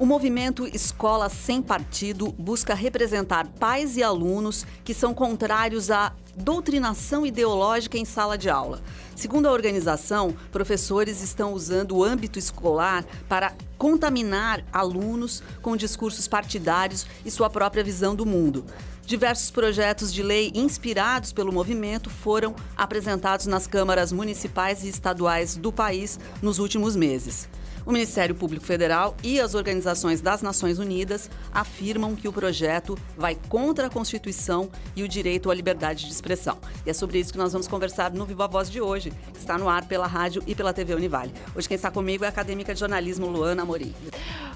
O movimento Escola Sem Partido busca representar pais e alunos que são contrários à doutrinação ideológica em sala de aula. Segundo a organização, professores estão usando o âmbito escolar para contaminar alunos com discursos partidários e sua própria visão do mundo. Diversos projetos de lei inspirados pelo movimento foram apresentados nas câmaras municipais e estaduais do país nos últimos meses. O Ministério Público Federal e as organizações das Nações Unidas afirmam que o projeto vai contra a Constituição e o direito à liberdade de expressão. E é sobre isso que nós vamos conversar no Viva Voz de hoje, que está no ar pela rádio e pela TV Univale. Hoje quem está comigo é a acadêmica de jornalismo Luana Amorim.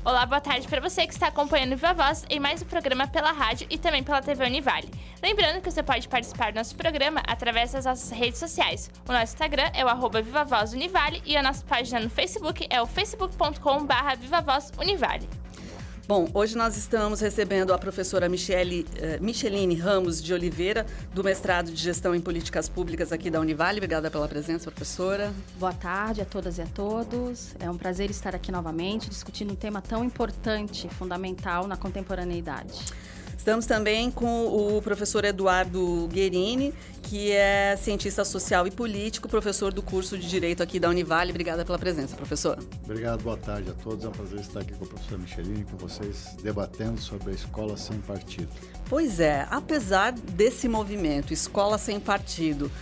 Olá, boa tarde para você que está acompanhando o Viva Voz em mais um programa pela rádio e também pela TV Univale. Lembrando que você pode participar do nosso programa através das nossas redes sociais. O nosso Instagram é o @VivaVozUnivale e a nossa página no Facebook é o facebook.com/VivaVozUnivale. Bom, hoje nós estamos recebendo a professora Micheline Ramos de Oliveira, do mestrado de Gestão em Políticas Públicas aqui da Univale. Obrigada pela presença, professora. Boa tarde a todas e a todos. É um prazer estar aqui novamente discutindo um tema tão importante, fundamental na contemporaneidade. Estamos também com o professor Eduardo Guerini, que é cientista social e político, professor do curso de Direito aqui da Univale. Obrigada pela presença, professor. Obrigado, boa tarde a todos. É um prazer estar aqui com a professora Micheline, com vocês, debatendo sobre a Escola Sem Partido. Pois é, apesar desse movimento Escola Sem Partido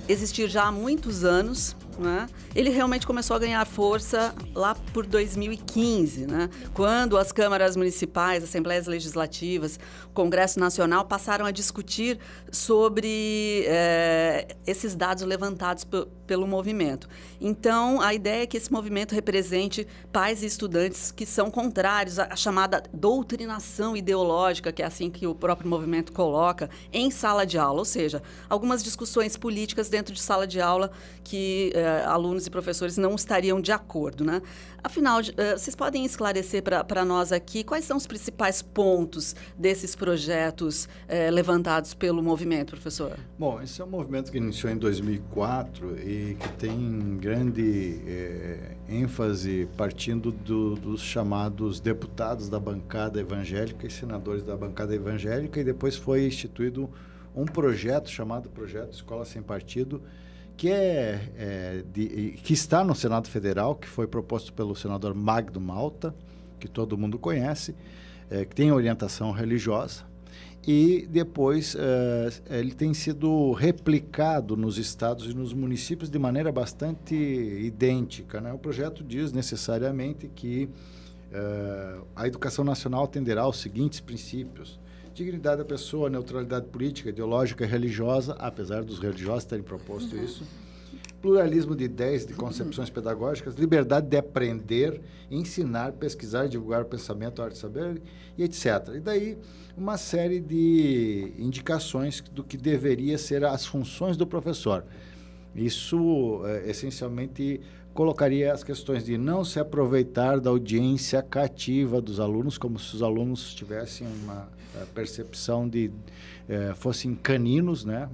existir já há muitos anos, né, ele realmente começou a ganhar força lá por 2015, né, quando as câmaras municipais, assembleias legislativas, o Congresso Nacional passaram a discutir sobre esses dados levantados pelo movimento. Então, a ideia é que esse movimento represente pais e estudantes que são contrários à chamada doutrinação ideológica, que é assim que o próprio movimento coloca, em sala de aula, ou seja, algumas discussões políticas dentro de sala de aula que alunos e professores não estariam de acordo, né? Afinal, vocês podem esclarecer para nós aqui quais são os principais pontos desses projetos levantados pelo movimento, professor? Bom, esse é um movimento que iniciou em 2004 e que tem grande ênfase partindo dos chamados deputados da bancada evangélica e senadores da bancada evangélica, e depois foi instituído um projeto chamado Projeto Escola Sem Partido, que que está no Senado Federal, que foi proposto pelo senador Magno Malta, que todo mundo conhece, que tem orientação religiosa, e depois ele tem sido replicado nos estados e nos municípios de maneira bastante idêntica, né? O projeto diz necessariamente que a educação nacional atenderá aos seguintes princípios: dignidade da pessoa, neutralidade política, ideológica e religiosa, apesar dos religiosos terem proposto isso, pluralismo de ideias, de concepções pedagógicas, liberdade de aprender, ensinar, pesquisar, divulgar o pensamento, a arte de saber, e etc. E daí uma série de indicações do que deveria ser as funções do professor. Isso, essencialmente, colocaria as questões de não se aproveitar da audiência cativa dos alunos, como se os alunos tivessem uma percepção de fossem caninos, né?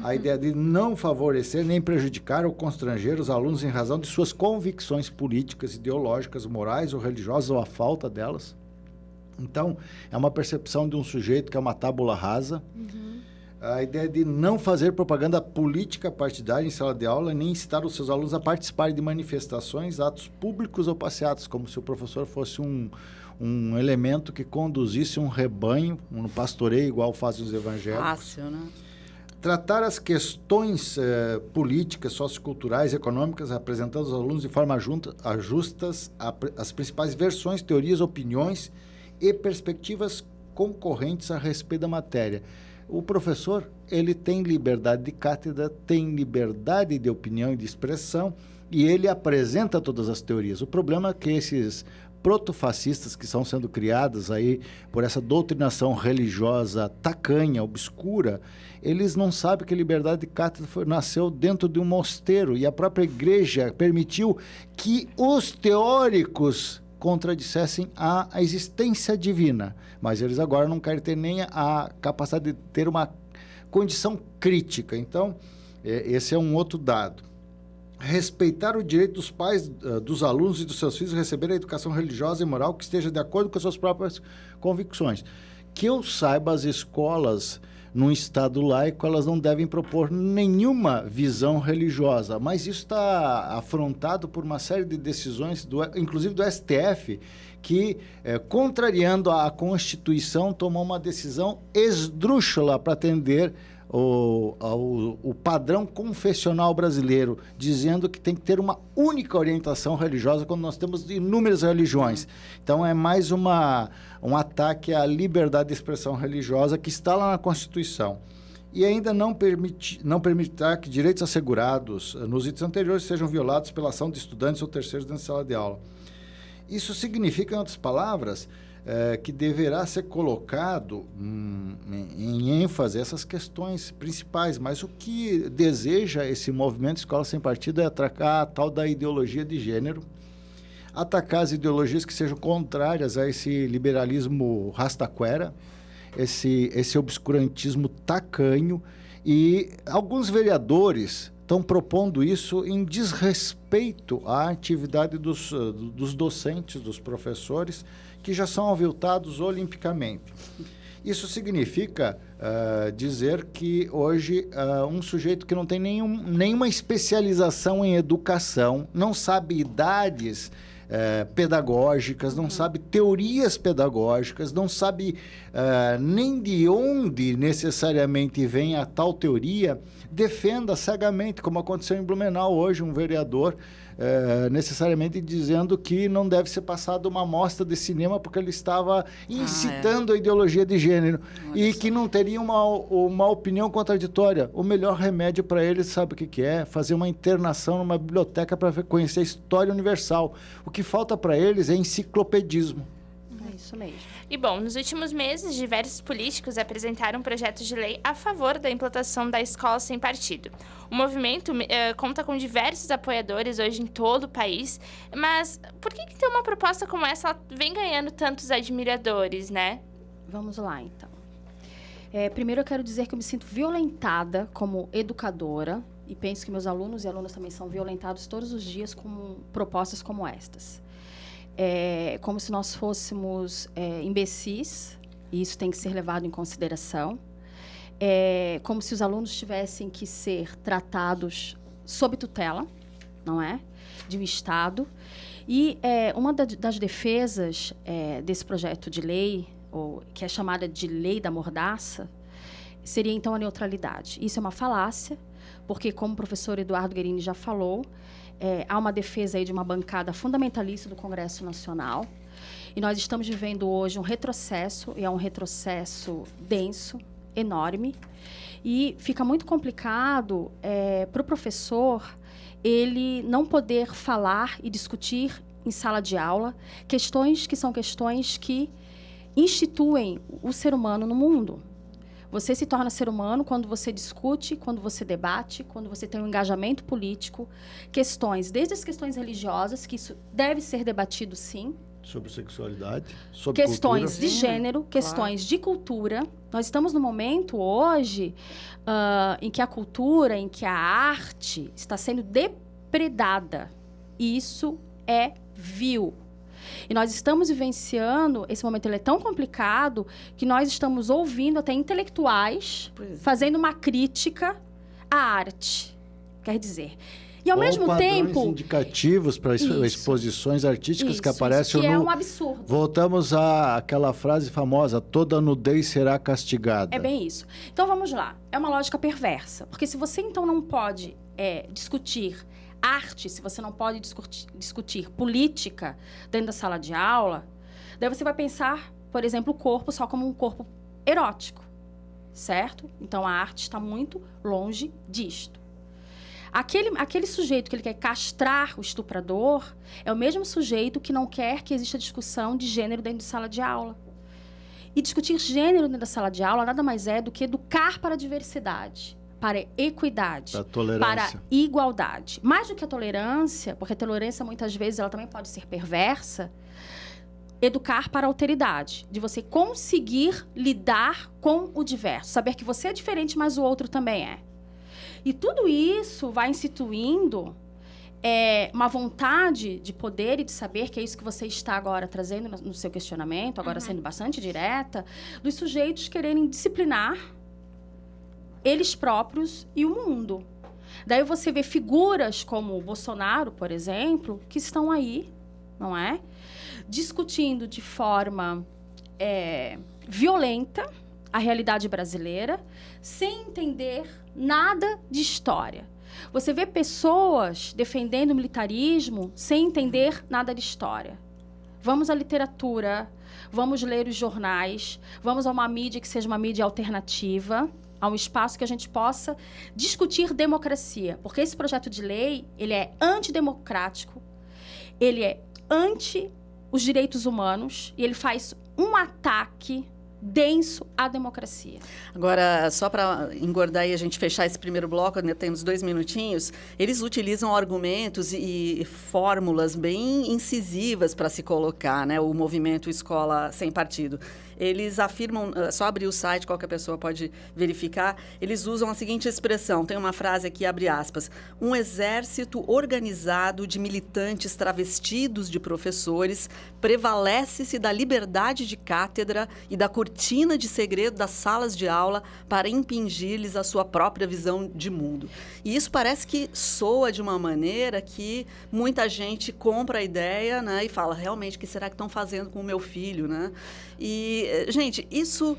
A ideia de não favorecer nem prejudicar ou constranger os alunos em razão de suas convicções políticas, ideológicas, morais ou religiosas, ou a falta delas. Então, é uma percepção de um sujeito que é uma tábula rasa. A ideia de não fazer propaganda política partidária em sala de aula, nem incitar os seus alunos a participarem de manifestações, atos públicos ou passeatas, como se o professor fosse um elemento que conduzisse um rebanho, um pastoreio, igual fazem os evangélicos. Fácil, né? Tratar as questões políticas, socioculturais e econômicas, apresentando aos alunos de forma justas as principais versões, teorias, opiniões e perspectivas concorrentes a respeito da matéria. O professor, ele tem liberdade de cátedra, tem liberdade de opinião e de expressão, e ele apresenta todas as teorias. O problema é que esses protofascistas que estão sendo criados aí por essa doutrinação religiosa tacanha, obscura, eles não sabem que a liberdade de cátedra nasceu dentro de um mosteiro, e a própria igreja permitiu que os teóricos contradissessem a existência divina, mas eles agora não querem ter nem a capacidade de ter uma condição crítica. Então, esse é um outro dado. respeitar o direito dos pais, dos alunos e dos seus filhos a receber a educação religiosa e moral que esteja de acordo com as suas próprias convicções. Que eu saiba, as escolas, num Estado laico, elas não devem propor nenhuma visão religiosa, mas isso está afrontado por uma série de decisões, inclusive do STF, que, contrariando a Constituição, tomou uma decisão esdrúxula para atender o padrão confessional brasileiro, dizendo que tem que ter uma única orientação religiosa quando nós temos inúmeras religiões. Então, é mais um ataque à liberdade de expressão religiosa que está lá na Constituição. E ainda não permitirá que direitos assegurados nos itens anteriores sejam violados pela ação de estudantes ou terceiros dentro da sala de aula. Isso significa, em outras palavras, que deverá ser colocado em ênfase essas questões principais. Mas o que deseja esse movimento Escola Sem Partido é atacar a tal da ideologia de gênero, atacar as ideologias que sejam contrárias a esse liberalismo rastaquera, esse obscurantismo tacanho, e alguns vereadores estão propondo isso em desrespeito à atividade dos docentes, dos professores, que já são aviltados olimpicamente. Isso significa dizer que hoje um sujeito que não tem nenhuma especialização em educação, não sabe idades pedagógicas, não sabe teorias pedagógicas, não sabe nem de onde necessariamente vem a tal teoria, defenda cegamente, como aconteceu em Blumenau hoje, um vereador necessariamente dizendo que não deve ser passada uma amostra de cinema porque ele estava incitando a ideologia de gênero. Olha e só. Que não teria uma opinião contraditória. O melhor remédio para ele, sabe o que é? Fazer uma internação numa biblioteca para conhecer a história universal. O que falta para eles é enciclopedismo. É isso mesmo. E, bom, nos últimos meses, diversos políticos apresentaram projetos de lei a favor da implantação da escola sem partido. O movimento conta com diversos apoiadores hoje em todo o país, mas por que ter uma proposta como essa vem ganhando tantos admiradores, né? Vamos lá, então. Primeiro, eu quero dizer que eu me sinto violentada como educadora e penso que meus alunos e alunas também são violentados todos os dias com propostas como estas. Como se nós fôssemos imbecis, e isso tem que ser levado em consideração. Como se os alunos tivessem que ser tratados sob tutela, não é? De um Estado. E uma das defesas desse projeto de lei, que é chamada de Lei da Mordaça, seria, então, a neutralidade. Isso é uma falácia, porque, como o professor Eduardo Guerini já falou, há uma defesa aí de uma bancada fundamentalista do Congresso Nacional, e nós estamos vivendo hoje um retrocesso, e é um retrocesso denso, enorme, e fica muito complicado para o professor ele não poder falar e discutir em sala de aula questões que são questões que instituem o ser humano no mundo. Você se torna ser humano quando você discute, quando você debate, quando você tem um engajamento político, questões, desde as questões religiosas, que isso deve ser debatido, sim. Sobre sexualidade, sobre questões cultura. De gênero, questões de cultura. Nós estamos num momento hoje em que a cultura, em que a arte está sendo depredada. E isso é vil. E nós estamos vivenciando, esse momento ele é tão complicado, que nós estamos ouvindo até intelectuais fazendo uma crítica à arte. Quer dizer... E, ao mesmo tempo... indicativos para exposições artísticas que aparecem que é um absurdo. Voltamos àquela frase famosa, toda nudez será castigada. É bem isso. Então, vamos lá. É uma lógica perversa. Porque se você, então, não pode discutir arte, se você não pode discutir política dentro da sala de aula, daí você vai pensar, por exemplo, o corpo só como um corpo erótico, certo? Então, a arte está muito longe disto. Aquele sujeito que ele quer castrar o estuprador é o mesmo sujeito que não quer que exista discussão de gênero dentro de sala de aula. E discutir gênero dentro da sala de aula nada mais é do que educar para a diversidade, para a equidade, para a igualdade. Mais do que a tolerância, porque a tolerância muitas vezes ela também pode ser perversa, educar para a alteridade, de você conseguir lidar com o diverso, saber que você é diferente, mas o outro também é. E tudo isso vai instituindo uma vontade de poder e de saber, que é isso que você está agora trazendo no seu questionamento, agora sendo bastante direta, dos sujeitos quererem disciplinar eles próprios e o mundo. Daí você vê figuras como o Bolsonaro, por exemplo, que estão aí, não é? Discutindo de forma violenta a realidade brasileira, sem entender nada de história. Você vê pessoas defendendo o militarismo sem entender nada de história. Vamos à literatura, vamos ler os jornais, vamos a uma mídia que seja uma mídia alternativa, a um espaço que a gente possa discutir democracia. Porque esse projeto de lei, ele é antidemocrático, ele é anti os direitos humanos e ele faz um ataque denso à democracia. Agora, só para engordar e a gente fechar esse primeiro bloco, ainda temos 2 minutinhos, eles utilizam argumentos e fórmulas bem incisivas para se colocar, né, o movimento Escola Sem Partido. Eles afirmam, só abrir o site, qualquer pessoa pode verificar, eles usam a seguinte expressão, tem uma frase aqui, abre aspas, um exército organizado de militantes travestidos de professores prevalece-se da liberdade de cátedra e da cortina de segredo das salas de aula para impingir-lhes a sua própria visão de mundo. E isso parece que soa de uma maneira que muita gente compra a ideia, né, e fala, realmente, o que será que estão fazendo com o meu filho, né? E, gente, isso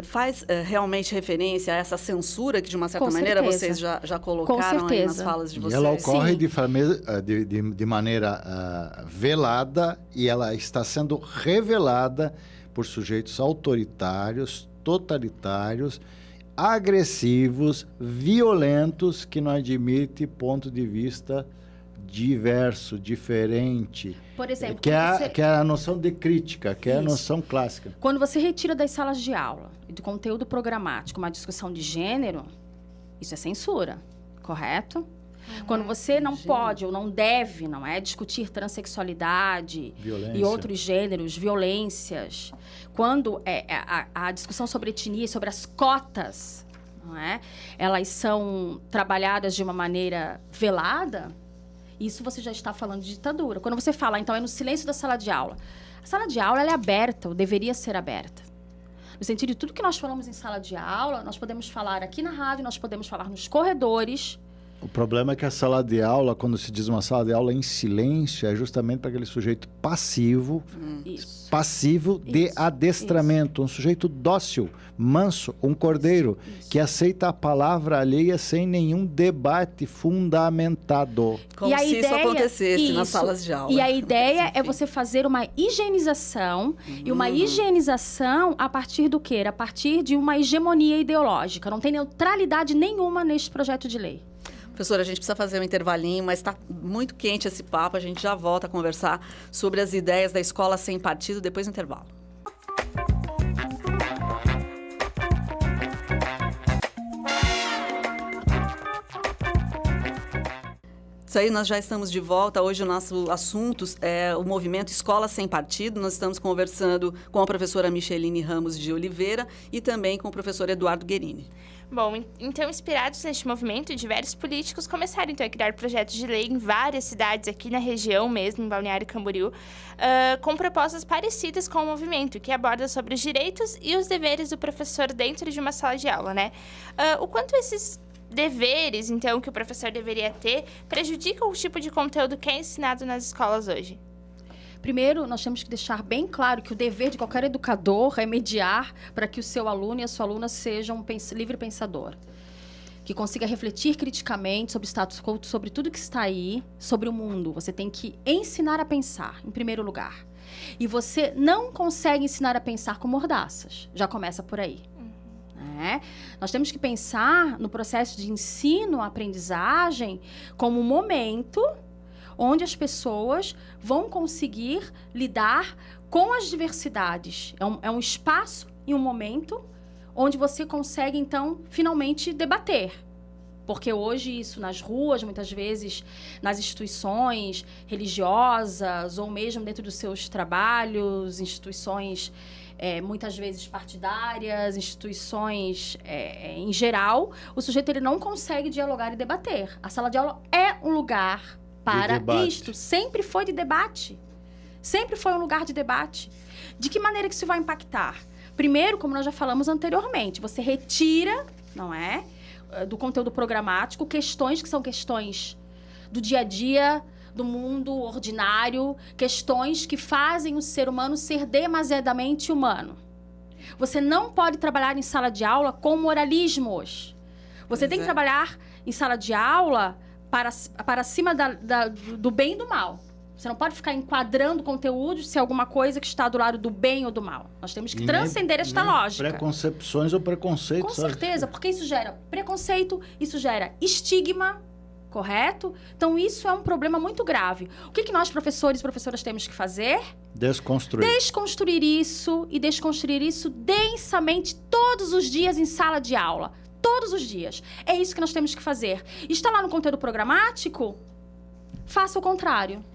faz realmente referência a essa censura que, de uma certa maneira, vocês já colocaram aí nas falas de vocês? E ela ocorre de maneira velada e ela está sendo revelada por sujeitos autoritários, totalitários, agressivos, violentos, que não admitem ponto de vista diverso, diferente. Por exemplo, que é a noção de crítica, que é a noção clássica. Quando você retira das salas de aula e do conteúdo programático uma discussão de gênero, isso é censura, correto? Quando você não pode ou não deve, não é, discutir transexualidade e outros gêneros, violências, quando a discussão sobre etnia, sobre as cotas, não é, elas são trabalhadas de uma maneira velada, isso você já está falando de ditadura. Quando você fala, então, é no silêncio da sala de aula. A sala de aula ela é aberta, ou deveria ser aberta. No sentido de tudo que nós falamos em sala de aula, nós podemos falar aqui na rádio, nós podemos falar nos corredores. O problema é que a sala de aula, quando se diz uma sala de aula em silêncio, é justamente para aquele sujeito passivo, de adestramento, um sujeito dócil, manso, um cordeiro, que aceita a palavra alheia sem nenhum debate fundamentado. Como se isso acontecesse nas salas de aula. E a ideia é você fazer uma higienização, e uma higienização a partir do quê? A partir de uma hegemonia ideológica. Não tem neutralidade nenhuma neste projeto de lei. Professora, a gente precisa fazer um intervalinho, mas está muito quente esse papo. A gente já volta a conversar sobre as ideias da Escola Sem Partido depois do intervalo. Isso aí, nós já estamos de volta. Hoje o nosso assunto é o movimento Escola Sem Partido. Nós estamos conversando com a professora Micheline Ramos de Oliveira e também com o professor Eduardo Guerini. Bom, então, inspirados neste movimento, diversos políticos começaram, então, a criar projetos de lei em várias cidades aqui na região mesmo, em Balneário Camboriú, com propostas parecidas com o movimento, que aborda sobre os direitos e os deveres do professor dentro de uma sala de aula, né? O quanto esses deveres, então, que o professor deveria ter, prejudicam o tipo de conteúdo que é ensinado nas escolas hoje? Primeiro, nós temos que deixar bem claro que o dever de qualquer educador é mediar para que o seu aluno e a sua aluna sejam um livre pensador. Que consiga refletir criticamente sobre o status quo, sobre tudo que está aí, sobre o mundo. Você tem que ensinar a pensar, em primeiro lugar. E você não consegue ensinar a pensar com mordaças. Já começa por aí. Nós temos que pensar no processo de ensino-aprendizagem como um momento onde as pessoas vão conseguir lidar com as diversidades. É um espaço e um momento onde você consegue, então, finalmente debater Porque hoje isso nas ruas, muitas vezes nas instituições religiosas ou mesmo dentro dos seus trabalhos, instituições muitas vezes partidárias, instituições em geral, o sujeito ele não consegue dialogar e debater. A sala de aula é um lugar para isto. Sempre foi de debate. Sempre foi um lugar de debate. De que maneira que isso vai impactar? Primeiro, como nós já falamos anteriormente, você retira, não é, do conteúdo programático, questões que são questões do dia a dia, do mundo ordinário, questões que fazem o ser humano ser demasiadamente humano. Você não pode trabalhar em sala de aula com moralismos. Você tem que trabalhar em sala de aula para cima do bem e do mal. Você não pode ficar enquadrando conteúdos se é alguma coisa que está do lado do bem ou do mal. Nós temos que transcender esta lógica. Preconcepções ou preconceitos. Com certeza, porque isso gera preconceito, isso gera estigma, correto? Então, isso é um problema muito grave. O que nós, professores e professoras, temos que fazer? Desconstruir. Desconstruir isso e desconstruir isso densamente todos os dias em sala de aula. Todos os dias. É isso que nós temos que fazer. Está lá no conteúdo programático? Faça o contrário.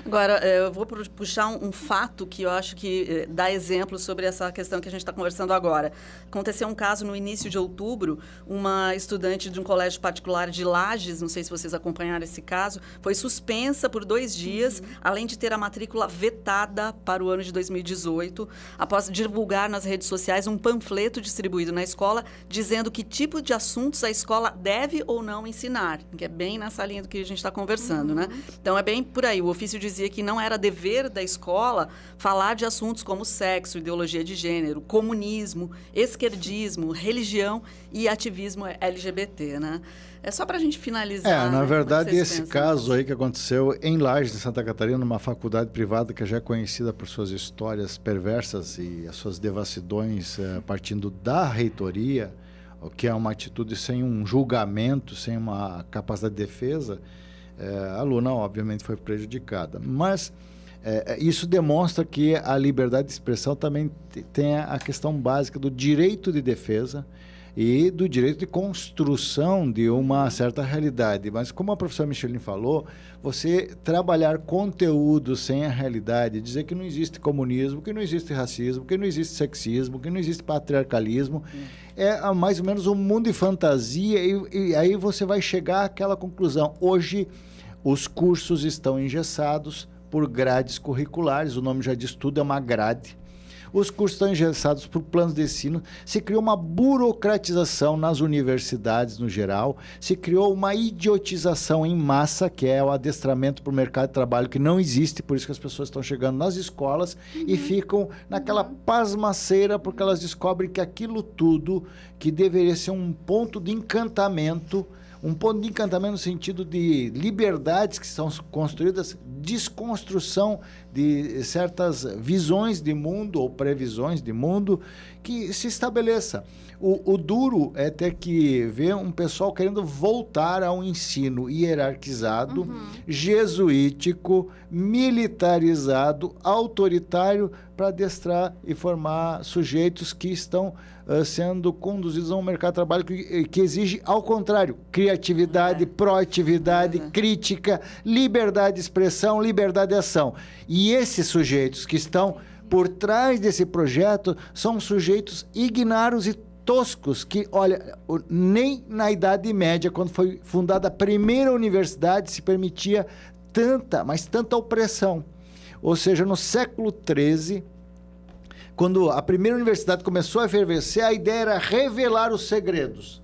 Agora, eu vou puxar um fato que eu acho que dá exemplo sobre essa questão que a gente está conversando agora. Aconteceu um caso no início de outubro, uma estudante de um colégio particular de Lages, não sei se vocês acompanharam esse caso, foi suspensa por 2 dias, além de ter a matrícula vetada para o ano de 2018, após divulgar nas redes sociais um panfleto distribuído na escola, dizendo que tipo de assuntos a escola deve ou não ensinar, que é bem nessa linha do que a gente está conversando, né? Então, é bem por aí. O ofício dizia que não era dever da escola falar de assuntos como sexo, ideologia de gênero, comunismo, esquerdismo, religião e ativismo LGBT, né? É só para a gente finalizar. Na né? verdade, esse caso aí que aconteceu em Lages, em Santa Catarina, numa faculdade privada que já é conhecida por suas histórias perversas e as suas devassidões partindo da reitoria, o que é uma atitude sem um julgamento, sem uma capacidade de defesa, a aluna, obviamente, foi prejudicada. Mas isso demonstra que a liberdade de expressão também tem a questão básica do direito de defesa e do direito de construção de uma certa realidade. Mas, como a professora Micheline falou, você trabalhar conteúdo sem a realidade, dizer que não existe comunismo, que não existe racismo, que não existe sexismo, que não existe patriarcalismo, é mais ou menos um mundo de fantasia e aí você vai chegar àquela conclusão. Hoje, os cursos estão engessados por grades curriculares, o nome já diz tudo, é uma grade. Os cursos estão engessados por planos de ensino, se criou uma burocratização nas universidades no geral, se criou uma idiotização em massa, que é o adestramento para o mercado de trabalho, que não existe, por isso que as pessoas estão chegando nas escolas e ficam naquela pasmaceira, porque elas descobrem que aquilo tudo, que deveria ser um ponto de encantamento no sentido de liberdades que são construídas, desconstrução de certas visões de mundo ou previsões de mundo que se estabeleça. O duro é ter que ver um pessoal querendo voltar a um ensino hierarquizado, jesuítico, militarizado, autoritário, para adestrar e formar sujeitos que estão sendo conduzidos a um mercado de trabalho que exige, ao contrário, criatividade, proatividade, crítica, liberdade de expressão, liberdade de ação. E esses sujeitos que estão por trás desse projeto são sujeitos ignários e toscos que, olha, nem na Idade Média, quando foi fundada a primeira universidade, se permitia tanta opressão. Ou seja, no século XIII, quando a primeira universidade começou a efervescer, a ideia era revelar os segredos.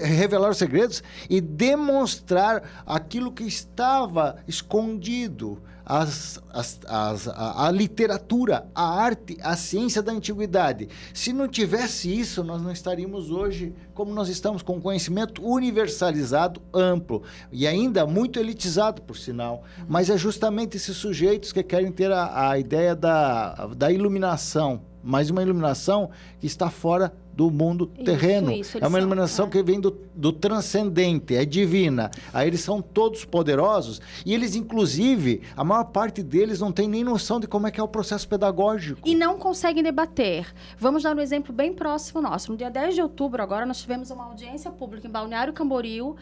Revelar os segredos e demonstrar aquilo que estava escondido. A literatura, a arte, a ciência da antiguidade. Se não tivesse isso, nós não estaríamos hoje como nós estamos, com conhecimento universalizado, amplo, e ainda muito elitizado, por sinal. Mas é justamente esses sujeitos que querem ter a ideia da iluminação mas uma iluminação que está fora do mundo terreno. É uma iluminação que vem do transcendente, é divina. Aí eles são todos poderosos e eles, inclusive, a maior parte deles não tem nem noção de como é que é o processo pedagógico. E não conseguem debater. Vamos dar um exemplo bem próximo nosso. No dia 10 de outubro, agora, nós tivemos uma audiência pública em Balneário Camboriú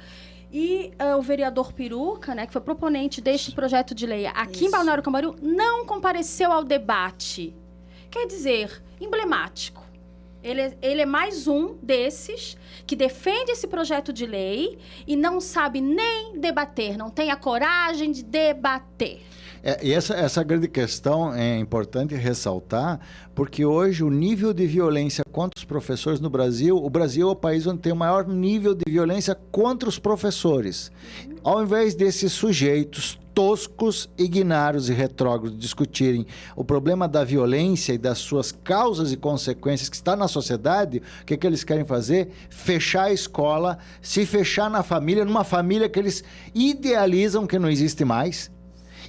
e o vereador Piruca, né, que foi proponente deste projeto de lei aqui em Balneário Camboriú, não compareceu ao debate. Quer dizer, emblemático. Ele é mais um desses que defende esse projeto de lei e não sabe nem debater, não tem a coragem de debater. E essa grande questão é importante ressaltar, porque hoje o nível de violência contra os professores no Brasil, o Brasil é o país onde tem o maior nível de violência contra os professores. Ao invés desses sujeitos toscos, ignários e retrógrados discutirem o problema da violência e das suas causas e consequências que está na sociedade, o que eles querem fazer? Fechar a escola, se fechar na família, numa família que eles idealizam que não existe mais,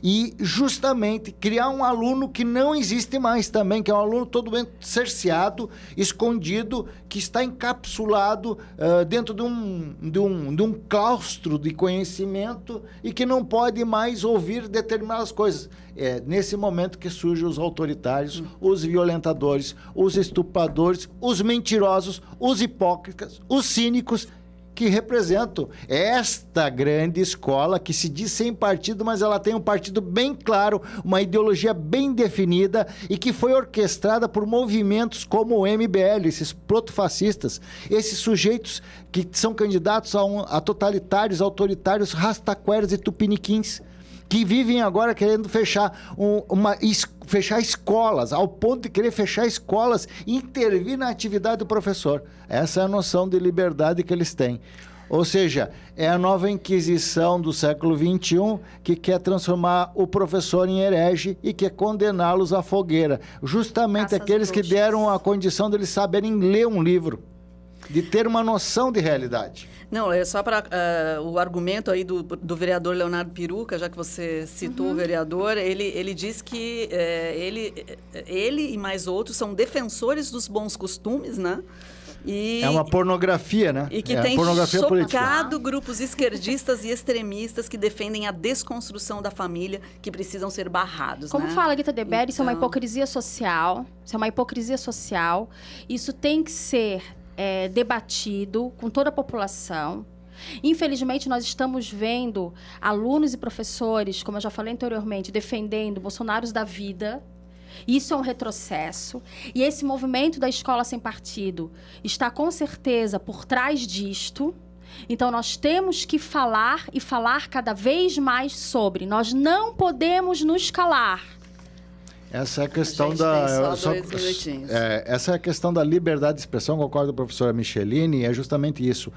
e justamente criar um aluno que não existe mais também, que é um aluno totalmente cerceado, escondido, que está encapsulado dentro de um claustro de conhecimento e que não pode mais ouvir determinadas coisas. É nesse momento que surgem os autoritários, os violentadores, os estupradores, os mentirosos, os hipócritas, os cínicos, que representam esta grande escola que se diz sem partido, mas ela tem um partido bem claro, uma ideologia bem definida e que foi orquestrada por movimentos como o MBL, esses protofascistas, esses sujeitos que são candidatos a totalitários, autoritários, rastaqueros e tupiniquins, que vivem agora querendo fechar fechar escolas, ao ponto de querer fechar escolas e intervir na atividade do professor. Essa é a noção de liberdade que eles têm. Ou seja, é a nova Inquisição do século XXI que quer transformar o professor em herege e quer condená-los à fogueira. Justamente aqueles que deram a condição de eles saberem ler um livro, de ter uma noção de realidade. Não, é só para o argumento aí do vereador Leonardo Piruca, já que você citou o vereador, ele diz que ele e mais outros são defensores dos bons costumes, né? É uma pornografia, né? E que tem chocado grupos esquerdistas e extremistas que defendem a desconstrução da família, que precisam ser barrados, Como né? fala Gita Debere, isso é uma hipocrisia social. Isso é uma hipocrisia social. Isso tem que ser debatido com toda a população. Infelizmente, nós estamos vendo alunos e professores, como eu já falei anteriormente, defendendo Bolsonaros da vida. Isso é um retrocesso. E esse movimento da escola sem partido está, com certeza, por trás disto. Então, nós temos que falar e falar cada vez mais sobre. Nós não podemos nos calar. Essa é a questão essa é a questão da liberdade de expressão, concordo com a professora Michelini, é justamente isso.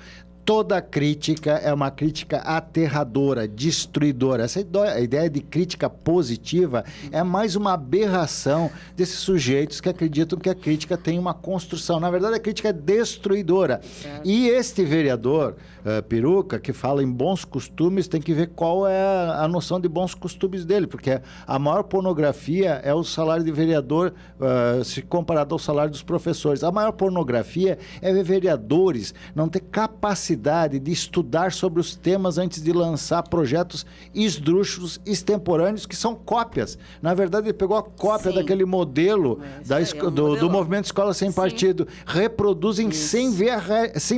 Toda crítica é uma crítica aterradora, destruidora. Essa ideia de crítica positiva é mais uma aberração desses sujeitos que acreditam que a crítica tem uma construção. Na verdade, a crítica é destruidora. Certo. E este vereador, Piruca, que fala em bons costumes, tem que ver qual é a noção de bons costumes dele, porque a maior pornografia é o salário de vereador se comparado ao salário dos professores. A maior pornografia é ver vereadores não ter capacidade de estudar sobre os temas antes de lançar projetos esdrúxulos, extemporâneos, que são cópias. Na verdade, ele pegou a cópia daquele modelo do movimento Escola Sem Partido, reproduzem sem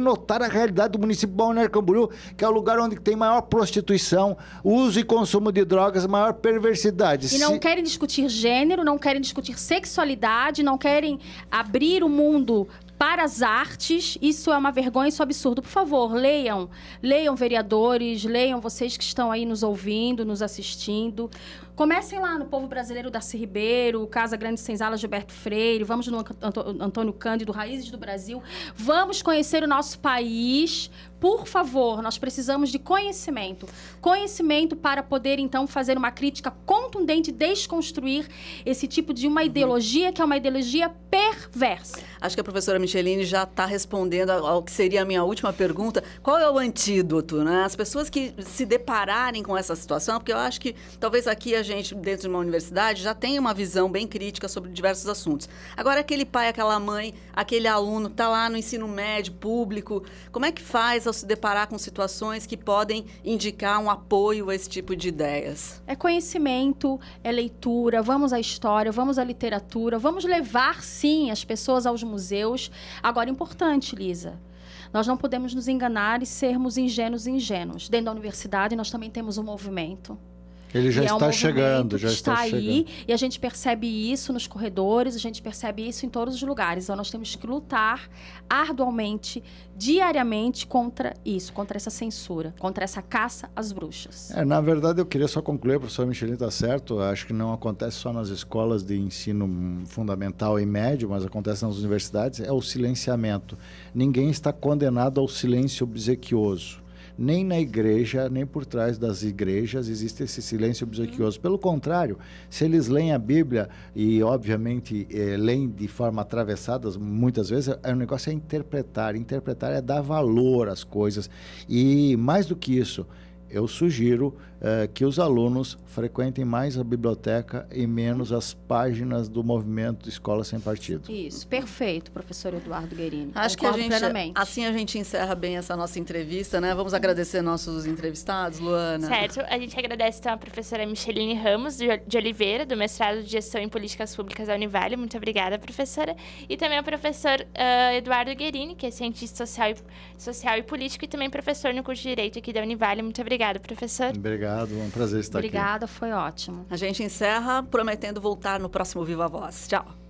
notar a realidade do município de Balneário Camboriú, que é o lugar onde tem maior prostituição, uso e consumo de drogas, maior perversidade. E não querem discutir gênero, não querem discutir sexualidade, não querem abrir o mundo para as artes. Isso é uma vergonha, isso é um absurdo. Por favor, leiam vereadores, leiam vocês que estão aí nos ouvindo, nos assistindo. Comecem lá no Povo Brasileiro, Darcy Ribeiro, Casa Grande Senzala, Gilberto Freire, vamos no Antônio Cândido, Raízes do Brasil. Vamos conhecer o nosso país, por favor, nós precisamos de conhecimento. Conhecimento para poder, então, fazer uma crítica contundente e desconstruir esse tipo de uma ideologia que é uma ideologia perversa. Acho que a professora Micheline já está respondendo ao que seria a minha última pergunta. Qual é o antídoto, né? As pessoas que se depararem com essa situação, porque eu acho que talvez aqui a gente, dentro de uma universidade, já tenha uma visão bem crítica sobre diversos assuntos. Agora, aquele pai, aquela mãe, aquele aluno que está lá no ensino médio, público, como é que faz ao se deparar com situações que podem indicar um apoio a esse tipo de ideias? É conhecimento, é leitura, vamos à história, vamos à literatura, vamos levar, sim, as pessoas aos museus. Agora, importante, Lisa, nós não podemos nos enganar e sermos ingênuos. Dentro da universidade, nós também temos um movimento. Ele já está chegando, está aí, e a gente percebe isso nos corredores, a gente percebe isso em todos os lugares. Então, nós temos que lutar arduamente, diariamente, contra isso, contra essa censura, contra essa caça às bruxas. Na verdade, eu queria só concluir, a professora Micheline está certo, acho que não acontece só nas escolas de ensino fundamental e médio, mas acontece nas universidades, é o silenciamento. Ninguém está condenado ao silêncio obsequioso. Nem na igreja, nem por trás das igrejas existe esse silêncio obsequioso. Pelo contrário, se eles leem a Bíblia e, obviamente, leem de forma atravessada, muitas vezes, o negócio é interpretar. Interpretar é dar valor às coisas. E, mais do que isso, eu sugiro que os alunos frequentem mais a biblioteca e menos as páginas do movimento Escola Sem Partido. Isso, perfeito, professor Eduardo Guerini. Acho que assim a gente encerra bem essa nossa entrevista, né? Vamos agradecer nossos entrevistados, Luana. Certo, a gente agradece então a professora Micheline Ramos de Oliveira, do mestrado de Gestão em Políticas Públicas da Univale. Muito obrigada, professora. E também ao professor Eduardo Guerini, que é cientista social e político e também professor no curso de Direito aqui da Univale. Muito obrigada, professor. Obrigado, um prazer estar aqui. Obrigada, foi ótimo. A gente encerra prometendo voltar no próximo Viva Voz. Tchau.